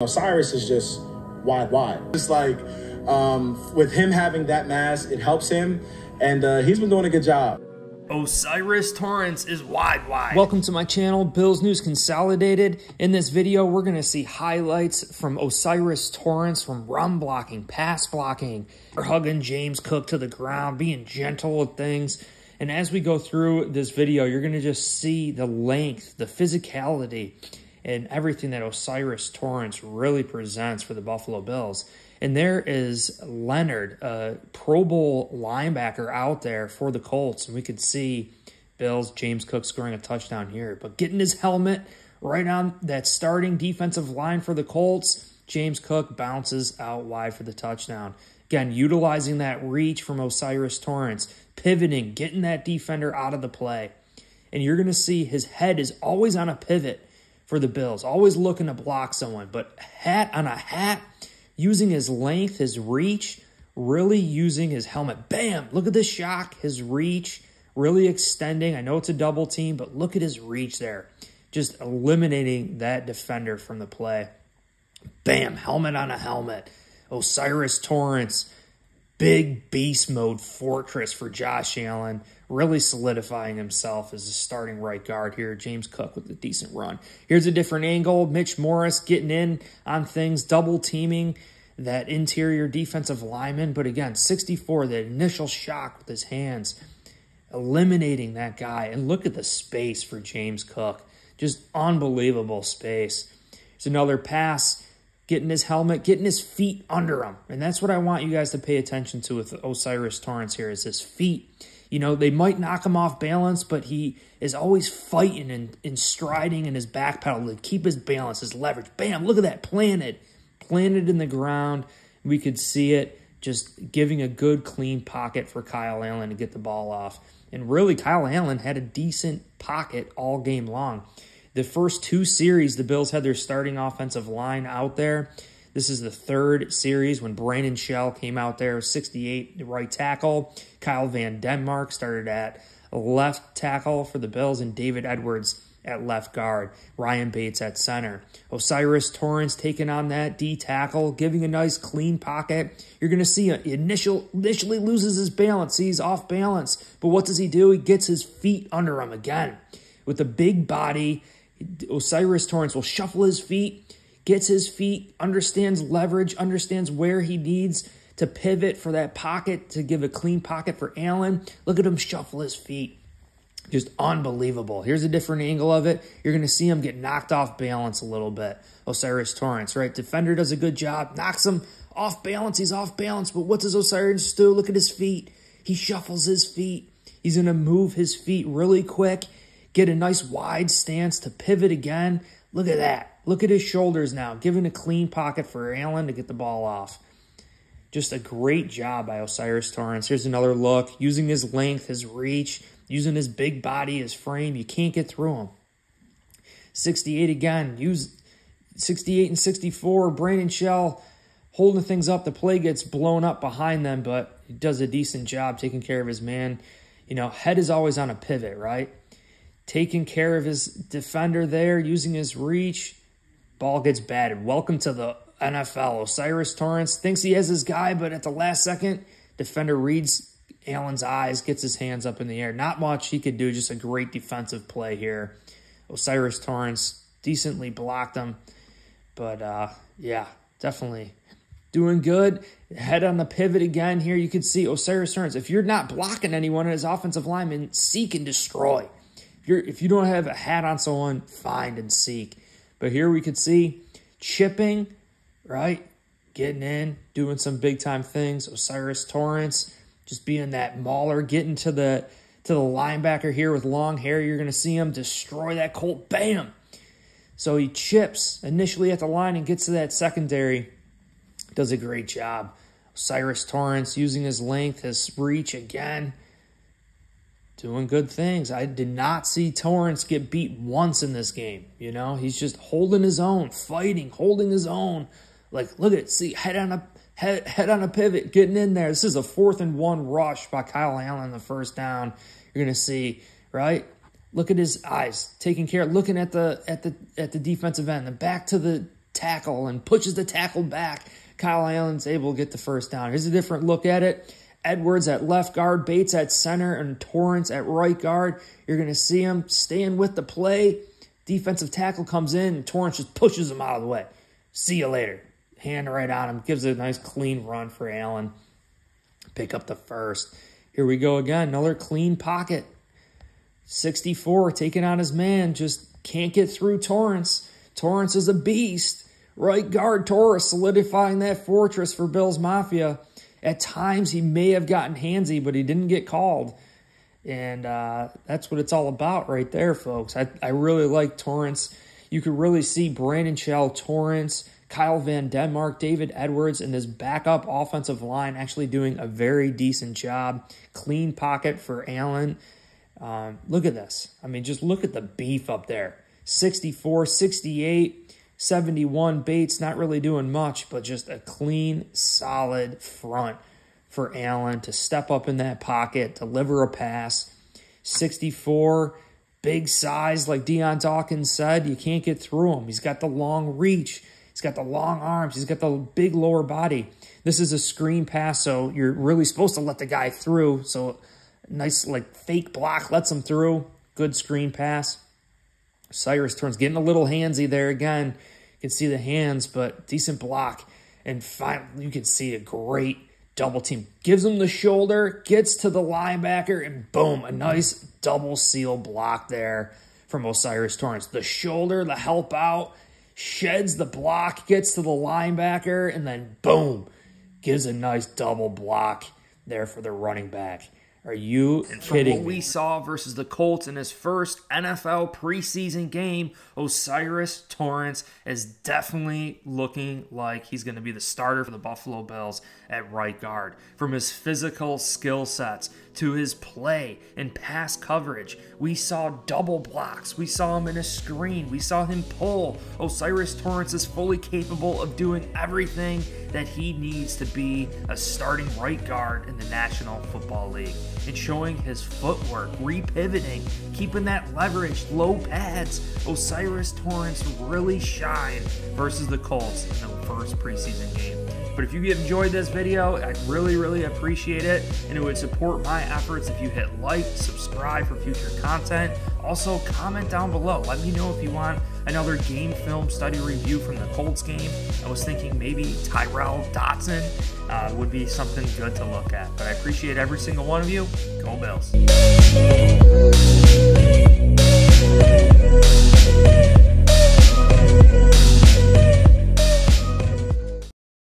O'Cyrus is just wide. It's like with him having that mass, it helps him, and he's been doing a good job. O'Cyrus Torrence is wide. Welcome to my channel, Bills News Consolidated. In this video, we're going to see highlights from O'Cyrus Torrence from run blocking, pass blocking, hugging James Cook to the ground, being gentle with things. And as we go through this video, you're going to just see the length, the physicality, and everything that O'Cyrus Torrence really presents for the Buffalo Bills. And there is Leonard, a Pro Bowl linebacker out there for the Colts. And we could see Bills, James Cook scoring a touchdown here. But getting his helmet right on that starting defensive line for the Colts, James Cook bounces out wide for the touchdown. Again, utilizing that reach from O'Cyrus Torrence, pivoting, getting that defender out of the play. And you're going to see his head is always on a pivot for the Bills, always looking to block someone. But hat on a hat, using his length, his reach, really using his helmet. Bam! Look at the shock, his reach, really extending. I know it's a double team, but look at his reach there. Just eliminating that defender from the play. Bam! Helmet on a helmet. O'Cyrus Torrence, big beast mode fortress for Josh Allen, really solidifying himself as a starting right guard here. James Cook with a decent run. Here's a different angle. Mitch Morris getting in on things, double teaming that interior defensive lineman. But again, 64, the initial shock with his hands, eliminating that guy. And look at the space for James Cook. Just unbelievable space. There's another pass. Getting his helmet, getting his feet under him. And that's what I want you guys to pay attention to with O'Cyrus Torrence here is his feet. You know, they might knock him off balance, but he is always fighting and striding in his back pedal to keep his balance, his leverage. Bam, look at that, planted in the ground. We could see it just giving a good, clean pocket for Kyle Allen to get the ball off. And really, Kyle Allen had a decent pocket all game long. The first two series, the Bills had their starting offensive line out there. This is the third series when Brandon Shell came out there, 68 right tackle. Kyle Van Denmark started at left tackle for the Bills, and David Edwards at left guard. Ryan Bates at center. O'Cyrus Torrence taking on that D tackle, giving a nice clean pocket. You're going to see initially loses his balance. He's off balance. But what does he do? He gets his feet under him again. With a big body, O'Cyrus Torrence will shuffle his feet, gets his feet, understands leverage, understands where he needs to pivot for that pocket to give a clean pocket for Allen. Look at him shuffle his feet. Just unbelievable. Here's a different angle of it. You're going to see him get knocked off balance a little bit. O'Cyrus Torrence, right? Defender does a good job, knocks him off balance. He's off balance, but what does O'Cyrus do? Look at his feet. He shuffles his feet. He's going to move his feet really quick. Get a nice wide stance to pivot again. Look at that. Look at his shoulders now. Giving a clean pocket for Allen to get the ball off. Just a great job by O'Cyrus Torrence. Here's another look. Using his length, his reach, using his big body, his frame. You can't get through him. 68 again. Use 68 and 64. Brandon Shell holding things up. The play gets blown up behind them, but he does a decent job taking care of his man. You know, head is always on a pivot, right? Taking care of his defender there, using his reach. Ball gets batted. Welcome to the NFL. O'Cyrus Torrence thinks he has his guy, but at the last second, defender reads Allen's eyes, gets his hands up in the air. Not much he could do, just a great defensive play here. O'Cyrus Torrence decently blocked him, but yeah, definitely doing good. Head on the pivot again here. You can see O'Cyrus Torrence. If you're not blocking anyone as offensive lineman, seek and destroy. If you don't have a hat on someone, find and seek. But here we could see chipping, right? Getting in, doing some big-time things. O'Cyrus Torrence just being that mauler, getting to the linebacker here with long hair. You're going to see him destroy that Colt. Bam! So he chips initially at the line and gets to that secondary. Does a great job. O'Cyrus Torrence using his length, his reach again. Doing good things. I did not see Torrence get beat once in this game. You know, he's just holding his own, fighting, holding his own. Like, look at it. See, head on a pivot, getting in there. This is a 4th and 1 rush by Kyle Allen, the first down. You're gonna see, right? Look at his eyes, taking care, looking at the defensive end, then back to the tackle and pushes the tackle back. Kyle Allen's able to get the first down. Here's a different look at it. Edwards at left guard, Bates at center, and Torrence at right guard. You're going to see him staying with the play. Defensive tackle comes in, and Torrence just pushes him out of the way. See you later. Hand right on him. Gives a nice clean run for Allen. Pick up the first. Here we go again. Another clean pocket. 64 taking on his man. Just can't get through Torrence. Torrence is a beast. Right guard Torres solidifying that fortress for Bills Mafia. At times he may have gotten handsy, but he didn't get called. And that's what it's all about right there, folks. I really like Torrence. You could really see Brandon Shell, Torrence, Kyle Van Denmark, David Edwards, and this backup offensive line actually doing a very decent job. Clean pocket for Allen. Look at this. I mean, just look at the beef up there. 64, 68, 71. Bates not really doing much, but just a clean, solid front for Allen to step up in that pocket, deliver a pass. 64, big size, like Deion Dawkins said. You can't get through him. He's got the long reach. He's got the long arms. He's got the big lower body. This is a screen pass, so you're really supposed to let the guy through. So nice, like, fake block lets him through. Good screen pass. O'Cyrus Torrence getting a little handsy there again. You can see the hands, but decent block. And finally, you can see a great double team. Gives him the shoulder, gets to the linebacker, and boom, a nice double seal block there from O'Cyrus Torrence. The shoulder, the help out, sheds the block, gets to the linebacker, and then boom, gives a nice double block there for the running back. Are you kidding me? From what we saw versus the Colts in his first NFL preseason game, O'Cyrus Torrence is definitely looking like he's going to be the starter for the Buffalo Bills at right guard. From his physical skill sets to his play and pass coverage, we saw double blocks. We saw him in a screen. We saw him pull. O'Cyrus Torrence is fully capable of doing everything that he needs to be a starting right guard in the National Football League. And showing his footwork, repivoting, keeping that leverage, low pads. O'Cyrus Torrence really shined versus the Colts in the first preseason game. But if you enjoyed this video, I'd really appreciate it. And it would support my efforts if you hit like, subscribe for future content. Also, comment down below. Let me know if you want another game film study review from the Colts game. I was thinking maybe Tyrell Dotson would be something good to look at. But I appreciate every single one of you. Go Bills.